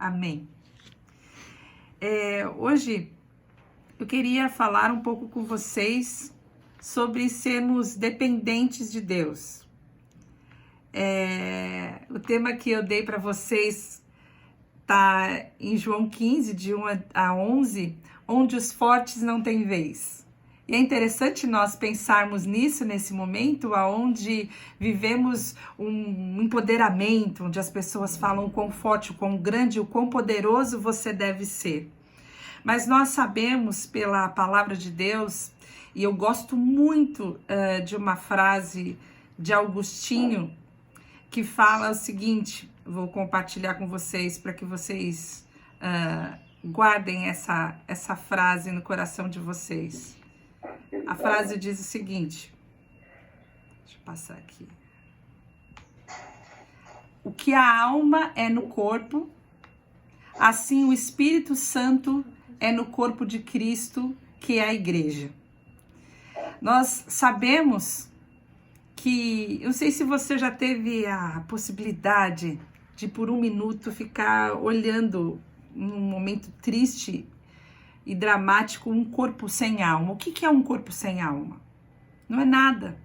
Amém. Hoje eu queria falar um pouco com vocês sobre sermos dependentes de Deus. O tema que eu dei para vocês está em João 15, de 1 a 11, onde os fortes não têm vez. E é interessante nós pensarmos nisso nesse momento, onde vivemos um empoderamento, onde as pessoas falam o quão forte, o quão grande, o quão poderoso você deve ser. Mas nós sabemos pela palavra de Deus, e eu gosto muito de uma frase de Agostinho, que fala o seguinte, vou compartilhar com vocês para que vocês guardem essa frase no coração de vocês. A frase diz o seguinte, deixa eu passar aqui. O que a alma é no corpo, assim o Espírito Santo é no corpo de Cristo, que é a igreja. Nós sabemos que, eu não sei se você já teve a possibilidade de por um minuto ficar olhando num momento triste e dramático um corpo sem alma. O que é um corpo sem alma? Não é nada.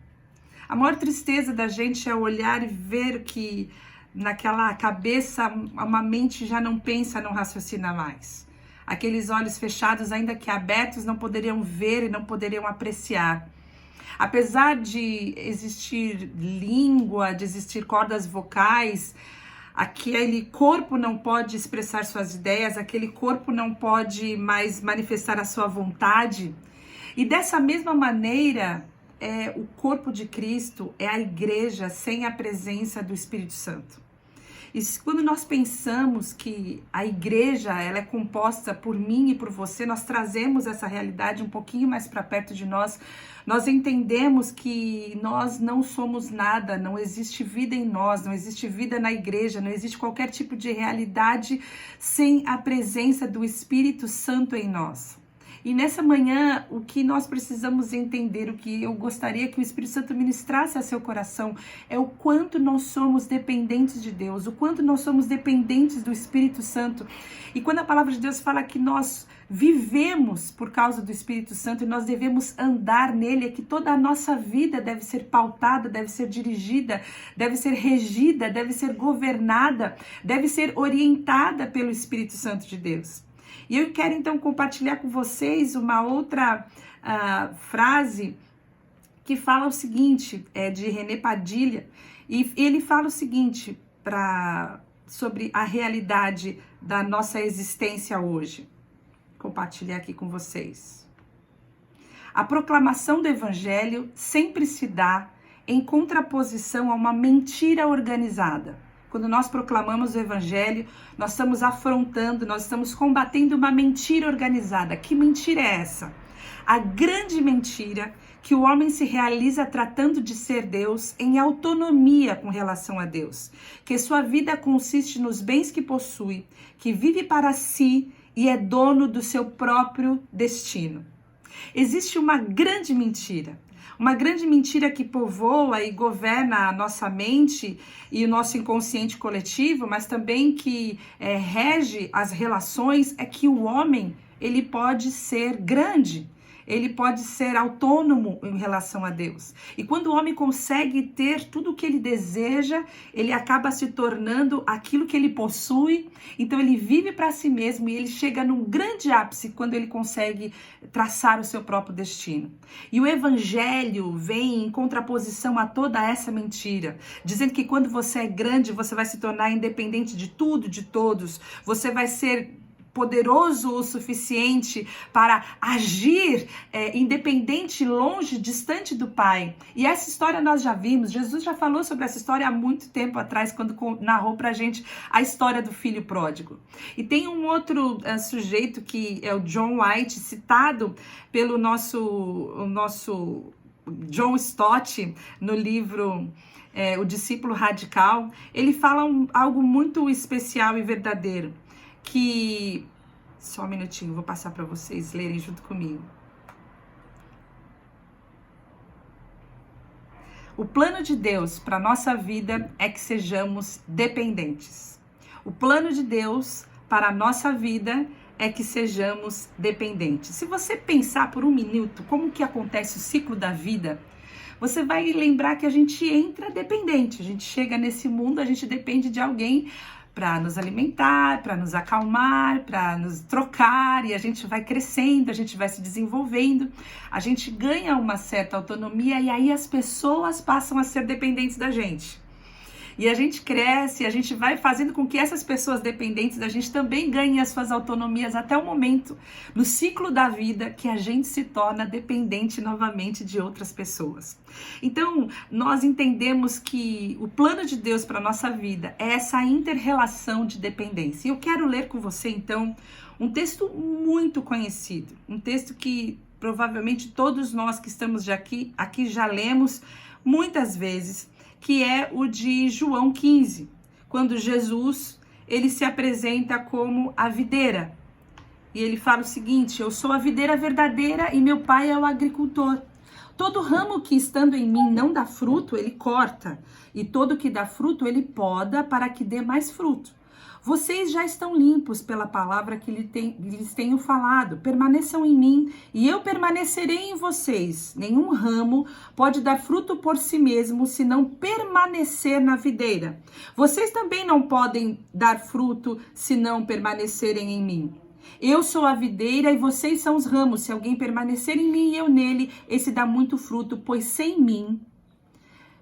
A maior tristeza da gente é olhar e ver que naquela cabeça uma mente já não pensa, não raciocina mais. Aqueles olhos fechados, ainda que abertos, não poderiam ver e não poderiam apreciar. Apesar de existir língua, de existir cordas vocais, aquele corpo não pode expressar suas ideias, aquele corpo não pode mais manifestar a sua vontade. E dessa mesma maneira, o corpo de Cristo é a igreja sem a presença do Espírito Santo. E quando nós pensamos que a igreja ela é composta por mim e por você, nós trazemos essa realidade um pouquinho mais para perto de nós. Nós entendemos que nós não somos nada, não existe vida em nós, não existe vida na igreja, não existe qualquer tipo de realidade sem a presença do Espírito Santo em nós. E nessa manhã, o que nós precisamos entender, o que eu gostaria que o Espírito Santo ministrasse a seu coração, é o quanto nós somos dependentes de Deus, o quanto nós somos dependentes do Espírito Santo. E quando a palavra de Deus fala que nós vivemos por causa do Espírito Santo e nós devemos andar nele, é que toda a nossa vida deve ser pautada, deve ser dirigida, deve ser regida, deve ser governada, deve ser orientada pelo Espírito Santo de Deus. E eu quero então compartilhar com vocês uma outra frase que fala o seguinte, de René Padilha, e ele fala o seguinte sobre a realidade da nossa existência hoje. Vou compartilhar aqui com vocês. A proclamação do Evangelho sempre se dá em contraposição a uma mentira organizada. Quando nós proclamamos o Evangelho, nós estamos afrontando, nós estamos combatendo uma mentira organizada. Que mentira é essa? A grande mentira que o homem se realiza tratando de ser Deus em autonomia com relação a Deus. Que sua vida consiste nos bens que possui, que vive para si e é dono do seu próprio destino. Existe uma grande mentira que povoa e governa a nossa mente e o nosso inconsciente coletivo, mas também que rege as relações, é que o homem ele pode ser grande. Ele pode ser autônomo em relação a Deus. E quando o homem consegue ter tudo o que ele deseja, ele acaba se tornando aquilo que ele possui. Então ele vive para si mesmo e ele chega num grande ápice quando ele consegue traçar o seu próprio destino. E o Evangelho vem em contraposição a toda essa mentira, dizendo que quando você é grande, você vai se tornar independente de tudo, de todos. Você vai ser poderoso o suficiente para agir independente, longe, distante do Pai. E essa história nós já vimos, Jesus já falou sobre essa história há muito tempo atrás, quando narrou pra gente a história do filho pródigo. E tem um outro sujeito que é o John White, citado pelo nosso John Stott no livro O Discípulo Radical. Ele fala algo muito especial e verdadeiro, que, só um minutinho, vou passar para vocês lerem junto comigo. O plano de Deus para a nossa vida é que sejamos dependentes. O plano de Deus para a nossa vida é que sejamos dependentes. Se você pensar por um minuto como que acontece o ciclo da vida, você vai lembrar que a gente entra dependente. A gente chega nesse mundo, a gente depende de alguém para nos alimentar, para nos acalmar, para nos trocar, e a gente vai crescendo, a gente vai se desenvolvendo, a gente ganha uma certa autonomia e aí as pessoas passam a ser dependentes da gente. E a gente cresce, a gente vai fazendo com que essas pessoas dependentes da gente também ganhem as suas autonomias até o momento, no ciclo da vida, que a gente se torna dependente novamente de outras pessoas. Então, nós entendemos que o plano de Deus para a nossa vida é essa inter-relação de dependência. E eu quero ler com você, então, um texto muito conhecido, um texto que provavelmente todos nós que estamos aqui já lemos muitas vezes, que é o de João 15, quando Jesus ele se apresenta como a videira. E ele fala o seguinte: eu sou a videira verdadeira e meu pai é o agricultor. Todo ramo que estando em mim não dá fruto, ele corta, e todo que dá fruto, ele poda para que dê mais fruto. Vocês já estão limpos pela palavra que lhes tenho falado. Permaneçam em mim e eu permanecerei em vocês. Nenhum ramo pode dar fruto por si mesmo se não permanecer na videira. Vocês também não podem dar fruto se não permanecerem em mim. Eu sou a videira e vocês são os ramos. Se alguém permanecer em mim e eu nele, esse dá muito fruto, pois sem mim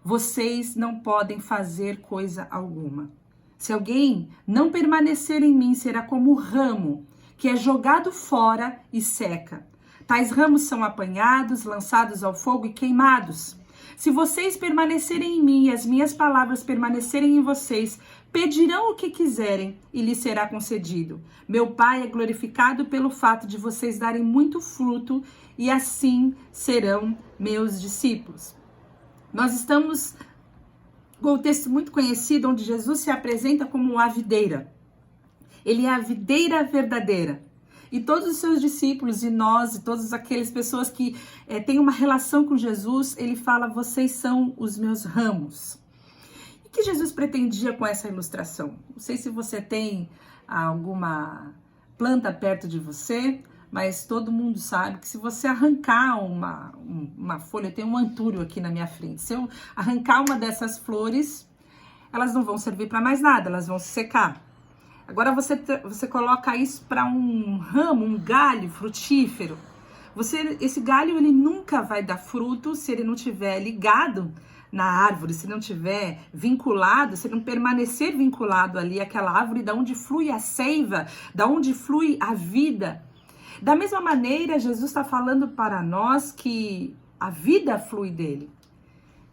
vocês não podem fazer coisa alguma. Se alguém não permanecer em mim, será como o ramo que é jogado fora e seca. Tais ramos são apanhados, lançados ao fogo e queimados. Se vocês permanecerem em mim e as minhas palavras permanecerem em vocês, pedirão o que quiserem e lhes será concedido. Meu Pai é glorificado pelo fato de vocês darem muito fruto e assim serão meus discípulos. Nós estamos com um texto muito conhecido onde Jesus se apresenta como a videira. Ele é a videira verdadeira. E todos os seus discípulos e nós, e todas aquelas pessoas que têm uma relação com Jesus, ele fala: vocês são os meus ramos. E o que Jesus pretendia com essa ilustração? Não sei se você tem alguma planta perto de você, mas todo mundo sabe que se você arrancar uma folha, eu tenho um antúrio aqui na minha frente, se eu arrancar uma dessas flores, elas não vão servir para mais nada, elas vão se secar. Agora você coloca isso para um ramo, um galho frutífero. Esse galho ele nunca vai dar fruto se ele não estiver ligado na árvore, se não estiver vinculado, se não permanecer vinculado ali àquela árvore da onde flui a seiva, da onde flui a vida. Da mesma maneira, Jesus está falando para nós que a vida flui dele,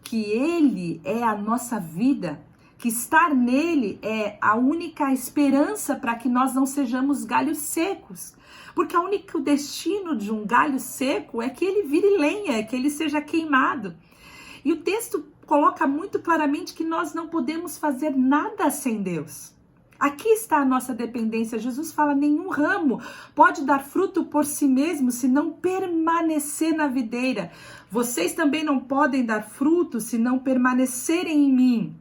que ele é a nossa vida, que estar nele é a única esperança para que nós não sejamos galhos secos. Porque o único destino de um galho seco é que ele vire lenha, é que ele seja queimado. E o texto coloca muito claramente que nós não podemos fazer nada sem Deus. Aqui está a nossa dependência. Jesus fala: nenhum ramo pode dar fruto por si mesmo se não permanecer na videira. Vocês também não podem dar fruto se não permanecerem em mim.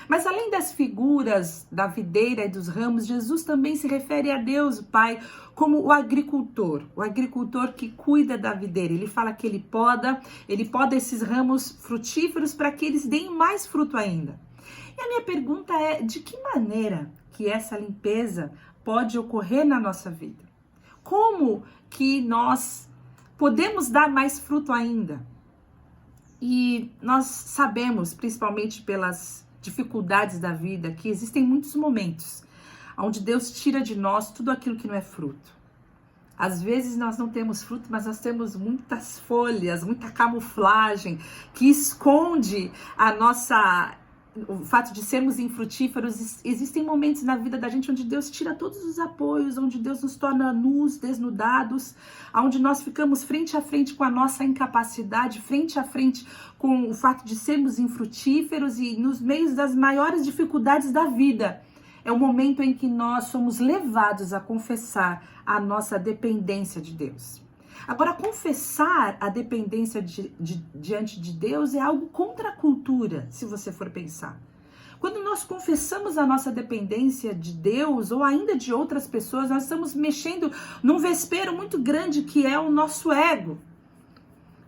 Mas além das figuras da videira e dos ramos, Jesus também se refere a Deus, o Pai, como o agricultor que cuida da videira. Ele fala que ele poda esses ramos frutíferos para que eles deem mais fruto ainda. E a minha pergunta é: de que maneira que essa limpeza pode ocorrer na nossa vida? Como que nós podemos dar mais fruto ainda? E nós sabemos, principalmente pelas dificuldades da vida, que existem muitos momentos onde Deus tira de nós tudo aquilo que não é fruto. Às vezes nós não temos fruto, mas nós temos muitas folhas, muita camuflagem que esconde o fato de sermos infrutíferos. Existem momentos na vida da gente onde Deus tira todos os apoios, onde Deus nos torna nus, desnudados, onde nós ficamos frente a frente com a nossa incapacidade, frente a frente com o fato de sermos infrutíferos, e nos meios das maiores dificuldades da vida. É o momento em que nós somos levados a confessar a nossa dependência de Deus. Agora, confessar a dependência diante de Deus é algo contra a cultura, se você for pensar. Quando nós confessamos a nossa dependência de Deus ou ainda de outras pessoas, nós estamos mexendo num vespeiro muito grande que é o nosso ego.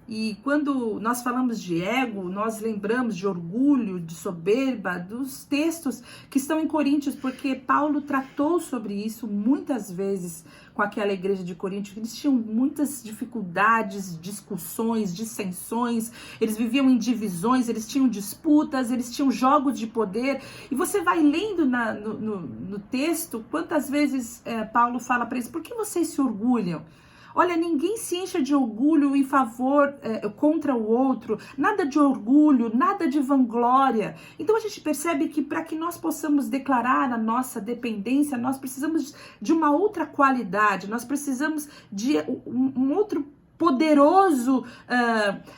E quando nós falamos de ego, nós lembramos de orgulho, de soberba, dos textos que estão em Coríntios, porque Paulo tratou sobre isso muitas vezes com aquela igreja de Coríntios. Eles tinham muitas dificuldades, discussões, dissensões, eles viviam em divisões, eles tinham disputas, eles tinham jogos de poder. E você vai lendo no texto quantas vezes Paulo fala para eles: por que vocês se orgulham? Olha, ninguém se encha de orgulho em favor, contra o outro, nada de orgulho, nada de vanglória. Então a gente percebe que para que nós possamos declarar a nossa dependência, nós precisamos de uma outra qualidade, nós precisamos de um outro poderoso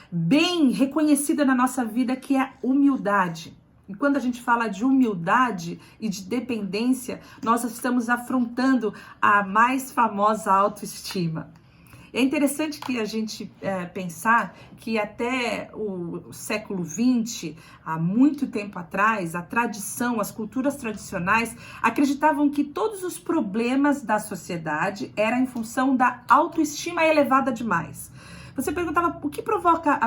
bem reconhecido na nossa vida, que é a humildade. E quando a gente fala de humildade e de dependência, nós estamos afrontando a mais famosa autoestima. É interessante que a gente pensar que até o século XX, há muito tempo atrás, a tradição, as culturas tradicionais acreditavam que todos os problemas da sociedade eram em função da autoestima elevada demais. Você perguntava o que provoca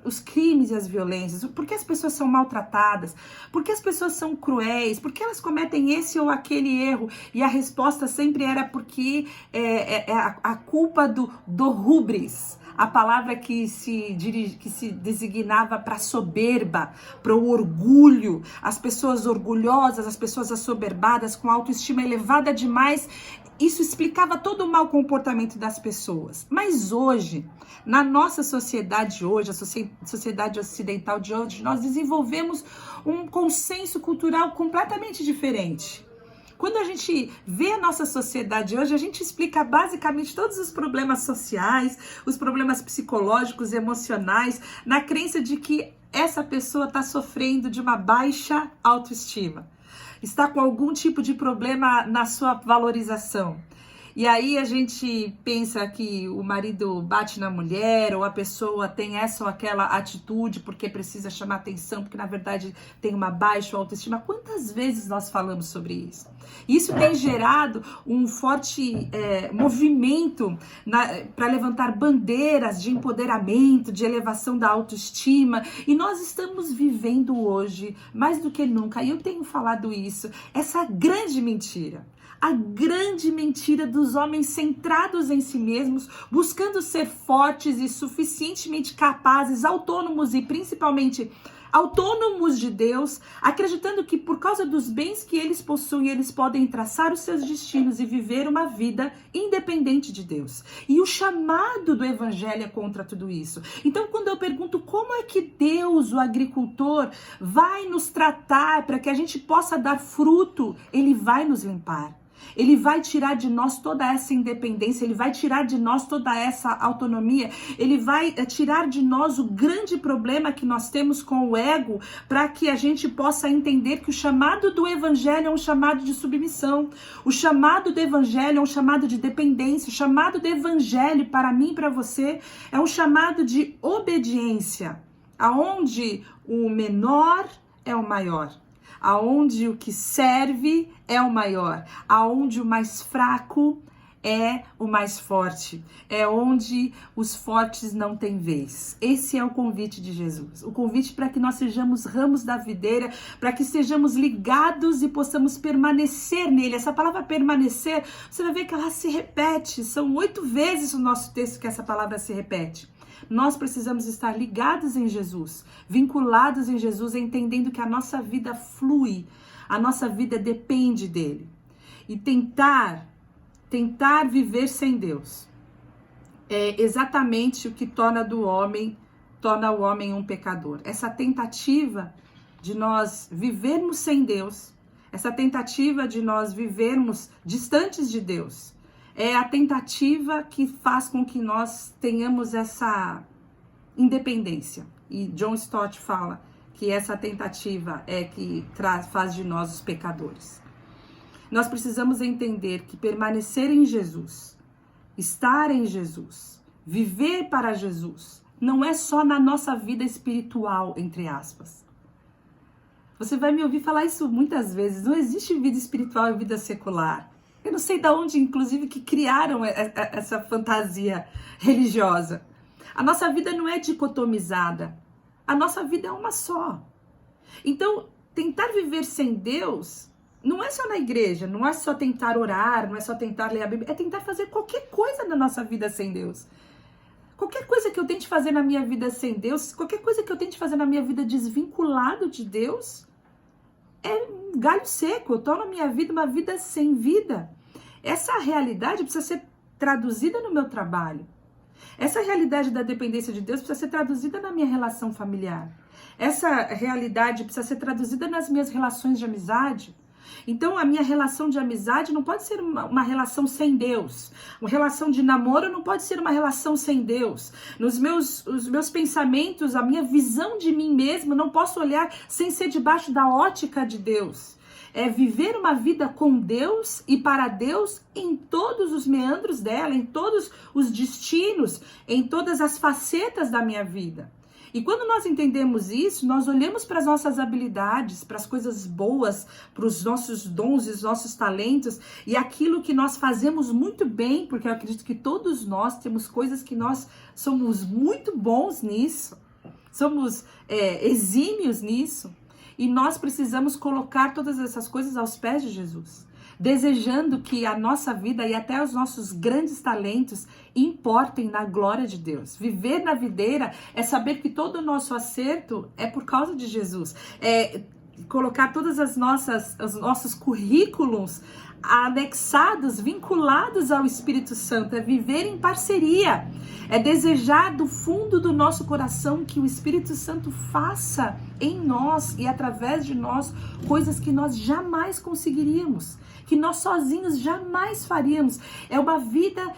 os crimes e as violências, por que as pessoas são maltratadas, por que as pessoas são cruéis, por que elas cometem esse ou aquele erro, e a resposta sempre era porque a culpa do hubris, a palavra que se designava para soberba, para o orgulho, as pessoas orgulhosas, as pessoas assoberbadas, com autoestima elevada demais. Isso explicava todo o mau comportamento das pessoas. Mas hoje, na nossa sociedade hoje, a sociedade ocidental de hoje, nós desenvolvemos um consenso cultural completamente diferente. Quando a gente vê a nossa sociedade hoje, a gente explica basicamente todos os problemas sociais, os problemas psicológicos, emocionais, na crença de que essa pessoa está sofrendo de uma baixa autoestima. Está com algum tipo de problema na sua valorização. E aí a gente pensa que o marido bate na mulher, ou a pessoa tem essa ou aquela atitude porque precisa chamar atenção, porque na verdade tem uma baixa autoestima. Quantas vezes nós falamos sobre isso? Isso tem gerado um forte movimento para levantar bandeiras de empoderamento, de elevação da autoestima. E nós estamos vivendo hoje, mais do que nunca, e eu tenho falado isso, essa grande mentira. A grande mentira dos homens centrados em si mesmos, buscando ser fortes e suficientemente capazes, autônomos e principalmente autônomos de Deus, acreditando que por causa dos bens que eles possuem, eles podem traçar os seus destinos e viver uma vida independente de Deus. E o chamado do evangelho é contra tudo isso. Então, quando eu pergunto como é que Deus, o agricultor, vai nos tratar para que a gente possa dar fruto, ele vai nos limpar. Ele vai tirar de nós toda essa independência, ele vai tirar de nós toda essa autonomia, ele vai tirar de nós o grande problema que nós temos com o ego, para que a gente possa entender que o chamado do evangelho é um chamado de submissão, o chamado do evangelho é um chamado de dependência, o chamado do evangelho para mim e para você é um chamado de obediência, aonde o menor é o maior. Aonde o que serve é o maior, aonde o mais fraco é o mais forte, é onde os fortes não têm vez. Esse é o convite de Jesus, o convite para que nós sejamos ramos da videira, para que estejamos ligados e possamos permanecer nele. Essa palavra permanecer, você vai ver que ela se repete, são 8 vezes o nosso texto que essa palavra se repete. Nós precisamos estar ligados em Jesus, vinculados em Jesus, entendendo que a nossa vida flui, a nossa vida depende dele. E tentar viver sem Deus é exatamente o que torna o homem um pecador. Essa tentativa de nós vivermos sem Deus, essa tentativa de nós vivermos distantes de Deus, é a tentativa que faz com que nós tenhamos essa independência. E John Stott fala que essa tentativa é que faz de nós os pecadores. Nós precisamos entender que permanecer em Jesus, estar em Jesus, viver para Jesus, não é só na nossa vida espiritual, entre aspas. Você vai me ouvir falar isso muitas vezes. Não existe vida espiritual e vida secular. Eu não sei de onde, inclusive, que criaram essa fantasia religiosa. A nossa vida não é dicotomizada. A nossa vida é uma só. Então, tentar viver sem Deus não é só na igreja, não é só tentar orar, não é só tentar ler a Bíblia, é tentar fazer qualquer coisa na nossa vida sem Deus. Qualquer coisa que eu tente fazer na minha vida sem Deus, qualquer coisa que eu tente fazer na minha vida desvinculado de Deus, é um galho seco, eu torno a minha vida uma vida sem vida. Essa realidade precisa ser traduzida no meu trabalho. Essa realidade da dependência de Deus precisa ser traduzida na minha relação familiar. Essa realidade precisa ser traduzida nas minhas relações de amizade. Então, a minha relação de amizade não pode ser uma relação sem Deus. Uma relação de namoro não pode ser uma relação sem Deus. Os meus pensamentos, a minha visão de mim mesmo, não posso olhar sem ser debaixo da ótica de Deus. É viver uma vida com Deus e para Deus em todos os meandros dela, em todos os destinos, em todas as facetas da minha vida. E quando nós entendemos isso, nós olhamos para as nossas habilidades, para as coisas boas, para os nossos dons e os nossos talentos e aquilo que nós fazemos muito bem, porque eu acredito que todos nós temos coisas que nós somos muito bons nisso, somos exímios nisso, e nós precisamos colocar todas essas coisas aos pés de Jesus, desejando que a nossa vida e até os nossos grandes talentos importem na glória de Deus. Viver na videira é saber que todo o nosso acerto é por causa de Jesus. É colocar todas os nossos currículos anexados, vinculados ao Espírito Santo, é viver em parceria, é desejar do fundo do nosso coração que o Espírito Santo faça em nós e através de nós coisas que nós jamais conseguiríamos, que nós sozinhos jamais faríamos. É uma vida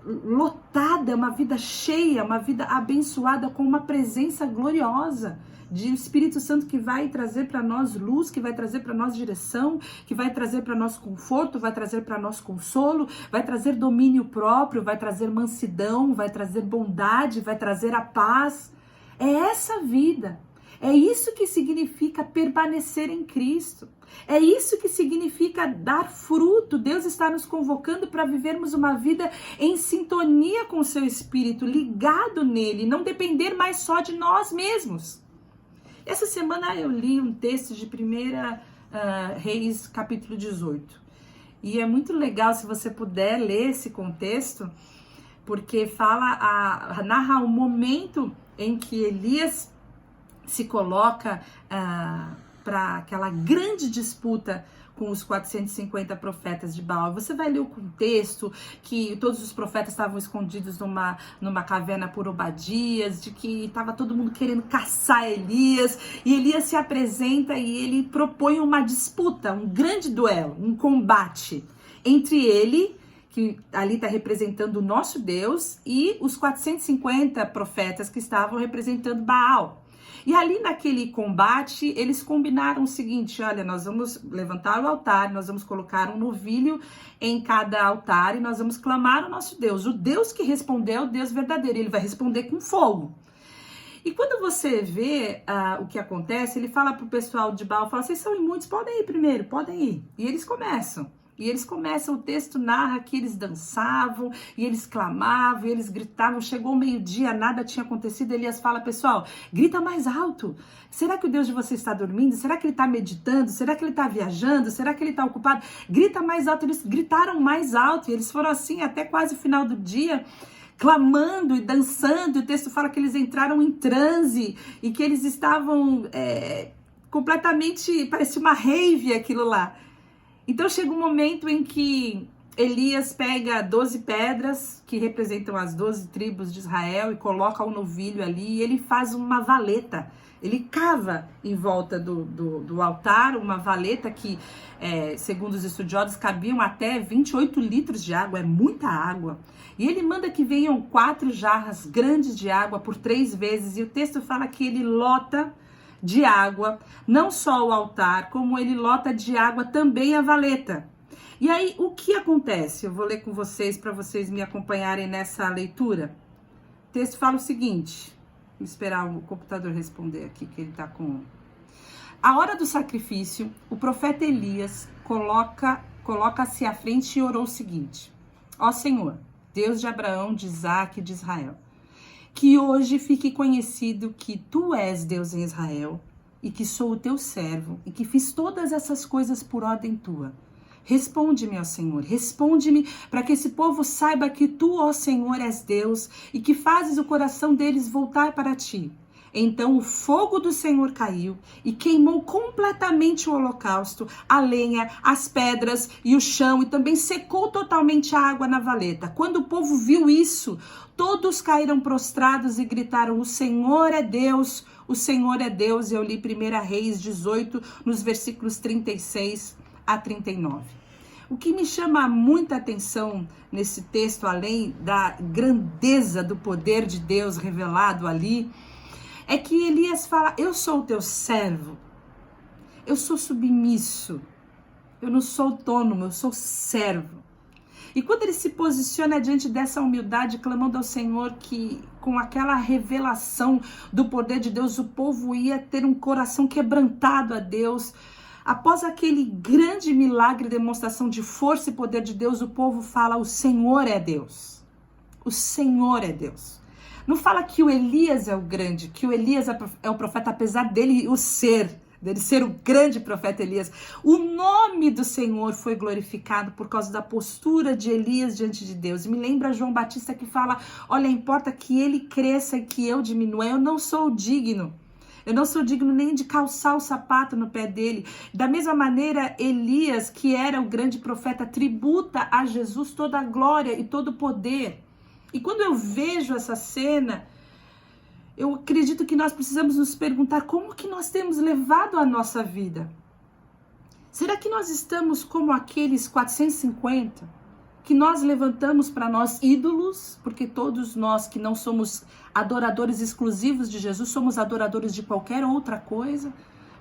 lotada, uma vida cheia, uma vida abençoada com uma presença gloriosa de Espírito Santo que vai trazer para nós luz, que vai trazer para nós direção, que vai trazer para nós conforto, vai trazer para nós consolo, vai trazer domínio próprio, vai trazer mansidão, vai trazer bondade, vai trazer a paz. É essa vida. É isso que significa permanecer em Cristo. É isso que significa dar fruto. Deus está nos convocando para vivermos uma vida em sintonia com o seu Espírito, ligado nele, não depender mais só de nós mesmos. Essa semana eu li um texto de 1 Reis, capítulo 18. E é muito legal se você puder ler esse contexto, porque narra o momento em que Elias se coloca para aquela grande disputa com os 450 profetas de Baal. Você vai ler o contexto, que todos os profetas estavam escondidos numa caverna por Obadias, de que estava todo mundo querendo caçar Elias, e Elias se apresenta e ele propõe uma disputa, um grande duelo, um combate entre ele, que ali está representando o nosso Deus, e os 450 profetas que estavam representando Baal. E ali naquele combate, eles combinaram o seguinte: olha, nós vamos levantar o altar, nós vamos colocar um novilho em cada altar e nós vamos clamar ao nosso Deus. O Deus que respondeu é o Deus verdadeiro, ele vai responder com fogo. E quando você vê o que acontece, ele fala para o pessoal de Baal, fala, vocês são imundos, podem ir primeiro, podem ir. E eles começam. O texto narra que eles dançavam, e eles clamavam, e eles gritavam, chegou o meio-dia, nada tinha acontecido, Elias fala, pessoal, grita mais alto, será que o Deus de vocês está dormindo? Será que ele está meditando? Será que ele está viajando? Será que ele está ocupado? Grita mais alto, eles gritaram mais alto, e eles foram assim até quase o final do dia, clamando e dançando, e o texto fala que eles entraram em transe, e que eles estavam completamente, parecia uma rave aquilo lá. Então chega um momento em que Elias pega 12 pedras, que representam as 12 tribos de Israel, e coloca um novilho ali, e ele faz uma valeta. Ele cava em volta do altar uma valeta que, segundo os estudiosos, cabiam até 28 litros de água, é muita água. E ele manda que venham 4 jarras grandes de água por 3 vezes, e o texto fala que ele lota de água, não só o altar, como ele lota de água também a valeta. E aí, o que acontece? Eu vou ler com vocês, para vocês me acompanharem nessa leitura. O texto fala o seguinte, vou esperar o computador responder aqui, que ele está com... A hora do sacrifício, o profeta Elias coloca-se à frente e orou o seguinte: ó Senhor, Deus de Abraão, de Isaque e de Israel, que hoje fique conhecido que tu és Deus em Israel e que sou o teu servo e que fiz todas essas coisas por ordem tua. Responde-me, ó Senhor, responde-me para que esse povo saiba que tu, ó Senhor, és Deus e que fazes o coração deles voltar para ti. Então o fogo do Senhor caiu e queimou completamente o holocausto, a lenha, as pedras e o chão, e também secou totalmente a água na valeta. Quando o povo viu isso, todos caíram prostrados e gritaram: o Senhor é Deus, o Senhor é Deus. Eu li 1 Reis 18, nos versículos 36 a 39. O que me chama muita atenção nesse texto, além da grandeza do poder de Deus revelado ali, é que Elias fala: eu sou o teu servo, eu sou submisso, eu não sou autônomo, eu sou servo. E quando ele se posiciona diante dessa humildade, clamando ao Senhor que com aquela revelação do poder de Deus, o povo ia ter um coração quebrantado a Deus. Após aquele grande milagre, demonstração de força e poder de Deus, o povo fala: o Senhor é Deus, o Senhor é Deus. Não fala que o Elias é o grande, que o Elias é o profeta, apesar dele ser o grande profeta Elias. O nome do Senhor foi glorificado por causa da postura de Elias diante de Deus. E me lembra João Batista que fala: olha, importa que ele cresça e que eu diminua. Eu não sou digno. Eu não sou digno nem de calçar o sapato no pé dele. Da mesma maneira, Elias, que era o grande profeta, tributa a Jesus toda a glória e todo o poder. E quando eu vejo essa cena, eu acredito que nós precisamos nos perguntar como que nós temos levado a nossa vida. Será que nós estamos como aqueles 450 que nós levantamos para nós ídolos? Porque todos nós que não somos adoradores exclusivos de Jesus, somos adoradores de qualquer outra coisa.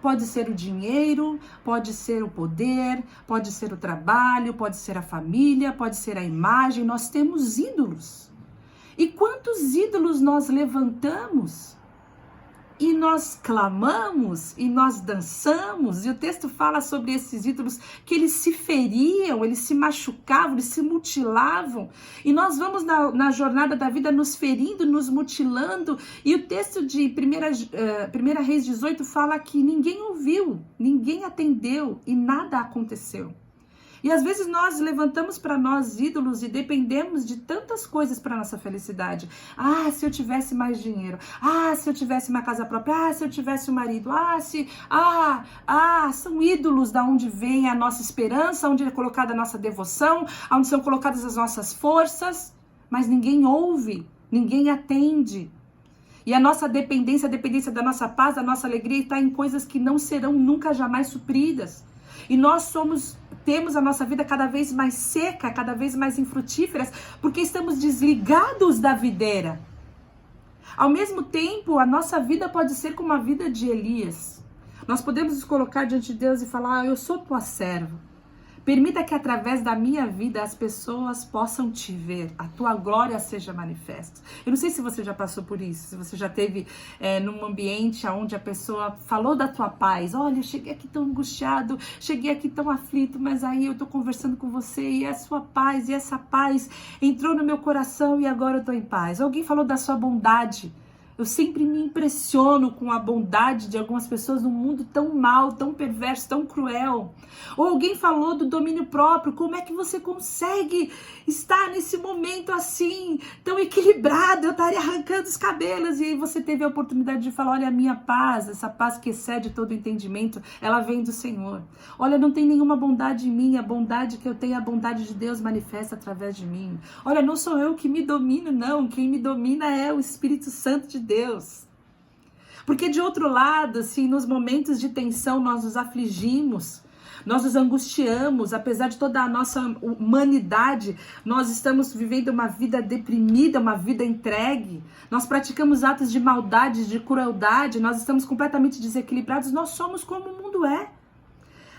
Pode ser o dinheiro, pode ser o poder, pode ser o trabalho, pode ser a família, pode ser a imagem. Nós temos ídolos. E quantos ídolos nós levantamos? E nós clamamos, e nós dançamos, e o texto fala sobre esses ídolos, que eles se feriam, eles se machucavam, eles se mutilavam, e nós vamos na jornada da vida nos ferindo, nos mutilando, e o texto de 1 Reis 18 fala que ninguém ouviu, ninguém atendeu, e nada aconteceu. E às vezes nós levantamos para nós ídolos e dependemos de tantas coisas para nossa felicidade. Ah, se eu tivesse mais dinheiro. Ah, se eu tivesse uma casa própria. Ah, se eu tivesse um marido. São ídolos da onde vem a nossa esperança, onde é colocada a nossa devoção, onde são colocadas as nossas forças. Mas ninguém ouve, ninguém atende. E a nossa dependência, a dependência da nossa paz, da nossa alegria está em coisas que não serão nunca jamais supridas. E nós temos a nossa vida cada vez mais seca, cada vez mais infrutíferas, porque estamos desligados da videira. Ao mesmo tempo, a nossa vida pode ser como a vida de Elias. Nós podemos nos colocar diante de Deus e falar: eu sou tua serva. Permita que através da minha vida as pessoas possam te ver, a tua glória seja manifesta. Eu não sei se você já passou por isso, se você já esteve num ambiente onde a pessoa falou da tua paz. Olha, eu cheguei aqui tão angustiado, cheguei aqui tão aflito, mas aí eu tô conversando com você e é a sua paz, e essa paz entrou no meu coração e agora eu tô em paz. Alguém falou da sua bondade. Eu sempre me impressiono com a bondade de algumas pessoas num mundo tão mau, tão perverso, tão cruel. Ou alguém falou do domínio próprio. Como é que você consegue estar nesse momento assim, tão equilibrado? Eu estaria arrancando os cabelos. E aí você teve a oportunidade de falar: olha, a minha paz, essa paz que excede todo entendimento, ela vem do Senhor. Olha, não tem nenhuma bondade em mim. A bondade que eu tenho, a bondade de Deus manifesta através de mim. Olha, não sou eu que me domino, não. Quem me domina é o Espírito Santo de Deus. Porque de outro lado, assim, nos momentos de tensão nós nos afligimos, nós nos angustiamos, apesar de toda a nossa humanidade, nós estamos vivendo uma vida deprimida, uma vida entregue, nós praticamos atos de maldade, de crueldade, nós estamos completamente desequilibrados, nós somos como o mundo é.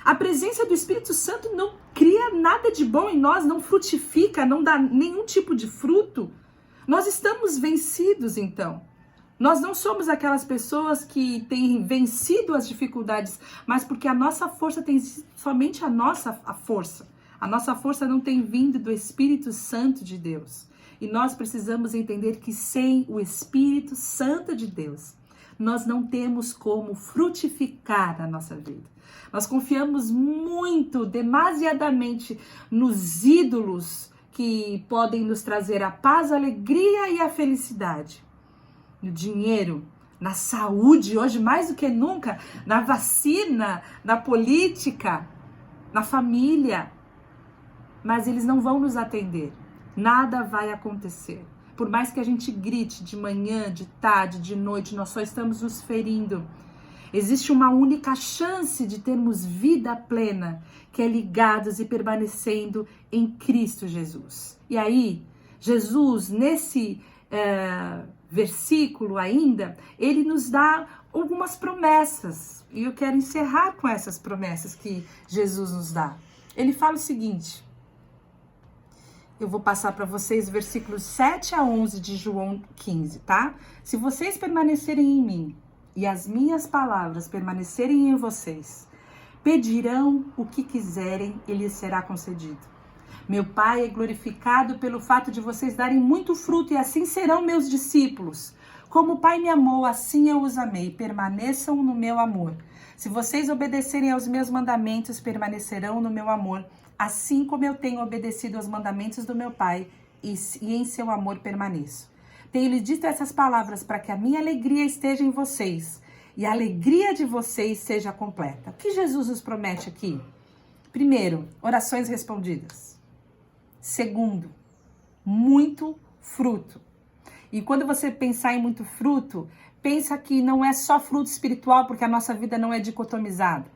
A presença do Espírito Santo não cria nada de bom em nós, não frutifica, não dá nenhum tipo de fruto. Nós estamos vencidos, então. Nós não somos aquelas pessoas que têm vencido as dificuldades, mas porque a nossa força tem sido somente a nossa força. A nossa força não tem vindo do Espírito Santo de Deus. E nós precisamos entender que sem o Espírito Santo de Deus, nós não temos como frutificar a nossa vida. Nós confiamos muito, demasiadamente, nos ídolos que podem nos trazer a paz, a alegria e a felicidade. No dinheiro, na saúde, hoje mais do que nunca, na vacina, na política, na família. Mas eles não vão nos atender. Nada vai acontecer. Por mais que a gente grite de manhã, de tarde, de noite, nós só estamos nos ferindo. Existe uma única chance de termos vida plena, que é ligados e permanecendo em Cristo Jesus. E aí, Jesus, nesse versículo ainda, ele nos dá algumas promessas. E eu quero encerrar com essas promessas que Jesus nos dá. Ele fala o seguinte, eu vou passar para vocês versículos 7 a 11 de João 15, tá? Se vocês permanecerem em mim e as minhas palavras permanecerem em vocês, pedirão o que quiserem e lhes será concedido. Meu Pai é glorificado pelo fato de vocês darem muito fruto e assim serão meus discípulos. Como o Pai me amou, assim eu os amei. Permaneçam no meu amor. Se vocês obedecerem aos meus mandamentos, permanecerão no meu amor, assim como eu tenho obedecido aos mandamentos do meu Pai e em seu amor permaneço. Tenho-lhe dito essas palavras para que a minha alegria esteja em vocês e a alegria de vocês seja completa. O que Jesus nos promete aqui? Primeiro, orações respondidas. Segundo, muito fruto. E quando você pensar em muito fruto, pensa que não é só fruto espiritual, porque a nossa vida não é dicotomizada.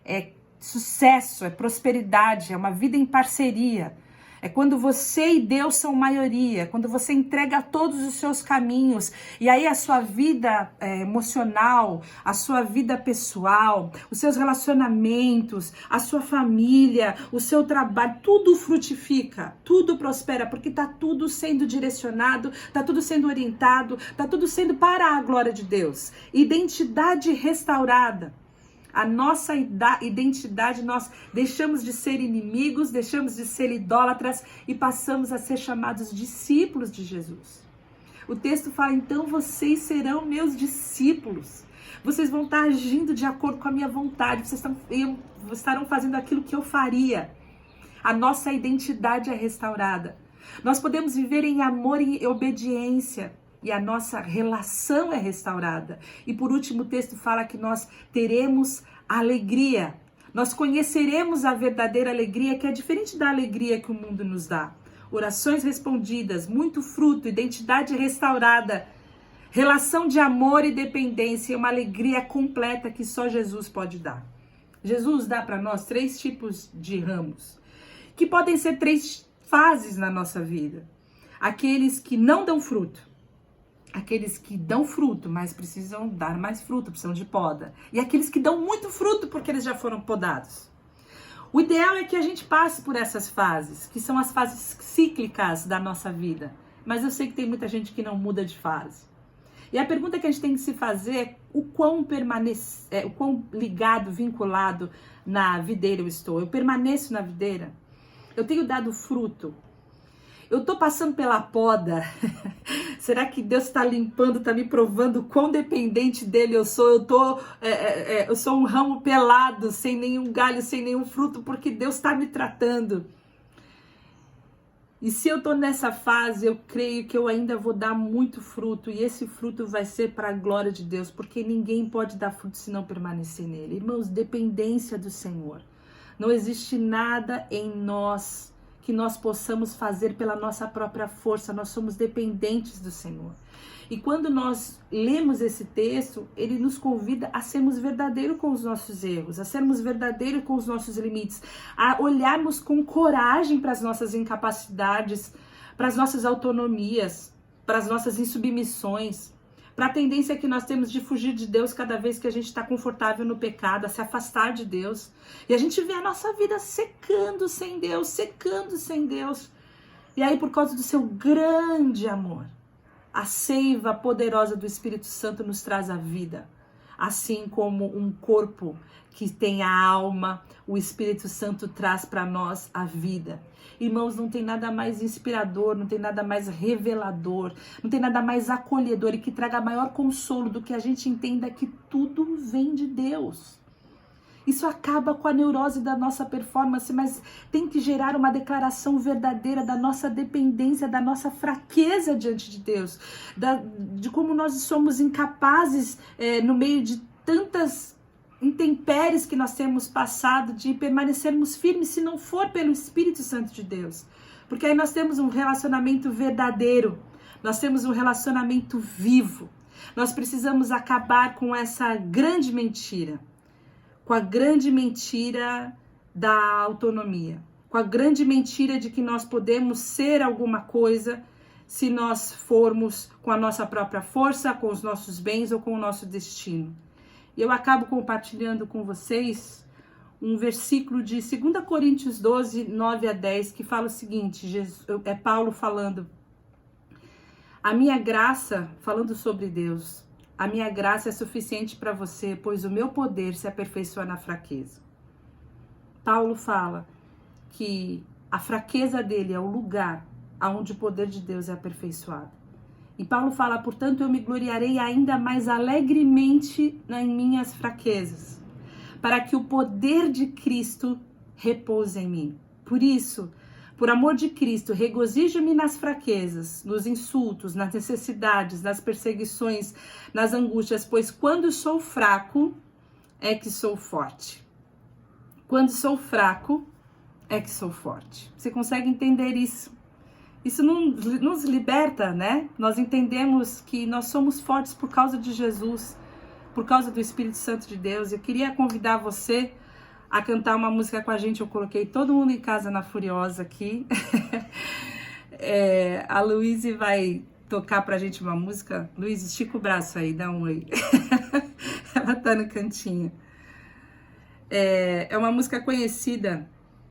É sucesso, é prosperidade, é uma vida em parceria. É quando você e Deus são maioria, quando você entrega todos os seus caminhos, e aí a sua vida emocional, a sua vida pessoal, os seus relacionamentos, a sua família, o seu trabalho, tudo frutifica, tudo prospera, porque está tudo sendo direcionado, está tudo sendo orientado, está tudo sendo para a glória de Deus. Identidade restaurada. A nossa identidade, nós deixamos de ser inimigos, deixamos de ser idólatras e passamos a ser chamados discípulos de Jesus. O texto fala, então vocês serão meus discípulos. Vocês vão estar agindo de acordo com a minha vontade, vocês estarão fazendo aquilo que eu faria. A nossa identidade é restaurada. Nós podemos viver em amor e obediência. E a nossa relação é restaurada. E por último, o texto fala que nós teremos alegria. Nós conheceremos a verdadeira alegria, que é diferente da alegria que o mundo nos dá. Orações respondidas, muito fruto, identidade restaurada, relação de amor e dependência, uma alegria completa que só Jesus pode dar. Jesus dá para nós 3 tipos de ramos, que podem ser 3 fases na nossa vida. Aqueles que não dão fruto. Aqueles que dão fruto, mas precisam dar mais fruto, precisam de poda. E aqueles que dão muito fruto porque eles já foram podados. O ideal é que a gente passe por essas fases, que são as fases cíclicas da nossa vida. Mas eu sei que tem muita gente que não muda de fase. E a pergunta que a gente tem que se fazer é o quão ligado, vinculado na videira eu estou. Eu permaneço na videira? Eu tenho dado fruto? Eu estou passando pela poda? Será que Deus está limpando, está me provando quão dependente dele eu sou? Eu sou um ramo pelado, sem nenhum galho, sem nenhum fruto, porque Deus está me tratando. E se eu estou nessa fase, eu creio que eu ainda vou dar muito fruto, e esse fruto vai ser para a glória de Deus, porque ninguém pode dar fruto se não permanecer nele. Irmãos, dependência do Senhor. Não existe nada em nós que nós possamos fazer pela nossa própria força, nós somos dependentes do Senhor. E quando nós lemos esse texto, ele nos convida a sermos verdadeiros com os nossos erros, a sermos verdadeiros com os nossos limites, a olharmos com coragem para as nossas incapacidades, para as nossas autonomias, para as nossas insubmissões, para a tendência que nós temos de fugir de Deus cada vez que a gente está confortável no pecado, a se afastar de Deus. E a gente vê a nossa vida secando sem Deus, secando sem Deus. E aí, por causa do seu grande amor, A seiva poderosa do Espírito Santo nos traz a vida. Assim como um corpo que tem a alma, o Espírito Santo traz para nós a vida. Irmãos, não tem nada mais inspirador, não tem nada mais revelador, não tem nada mais acolhedor e que traga maior consolo do que a gente entenda que tudo vem de Deus. Isso acaba com a neurose da nossa performance, mas tem que gerar uma declaração verdadeira da nossa dependência, da nossa fraqueza diante de Deus, de como nós somos incapazes, no meio de tantas intempéries que nós temos passado, de permanecermos firmes se não for pelo Espírito Santo de Deus. Porque aí nós temos um relacionamento verdadeiro, nós temos um relacionamento vivo. Nós precisamos acabar com essa grande mentira, com a grande mentira da autonomia, com a grande mentira de que nós podemos ser alguma coisa se nós formos com a nossa própria força, com os nossos bens ou com o nosso destino. Eu acabo compartilhando com vocês um versículo de 2 Coríntios 12, 9 a 10, que fala o seguinte, é Paulo falando: a minha graça, falando sobre Deus, a minha graça é suficiente para você, pois o meu poder se aperfeiçoa na fraqueza. Paulo fala que a fraqueza dele é o lugar onde o poder de Deus é aperfeiçoado. E Paulo fala, portanto, eu me gloriarei ainda mais alegremente em minhas fraquezas, para que o poder de Cristo repouse em mim. Por isso, por amor de Cristo, regozijo-me nas fraquezas, nos insultos, nas necessidades, nas perseguições, nas angústias, pois quando sou fraco, é que sou forte. Quando sou fraco, é que sou forte. Você consegue entender isso? Isso nos liberta, né? Nós entendemos que nós somos fortes por causa de Jesus, por causa do Espírito Santo de Deus. Eu queria convidar você a cantar uma música com a gente. Eu coloquei todo mundo em casa na Furiosa aqui. A Luíse vai tocar pra gente uma música. Luíse, estica o braço aí, dá um oi. Ela tá no cantinho. É uma música conhecida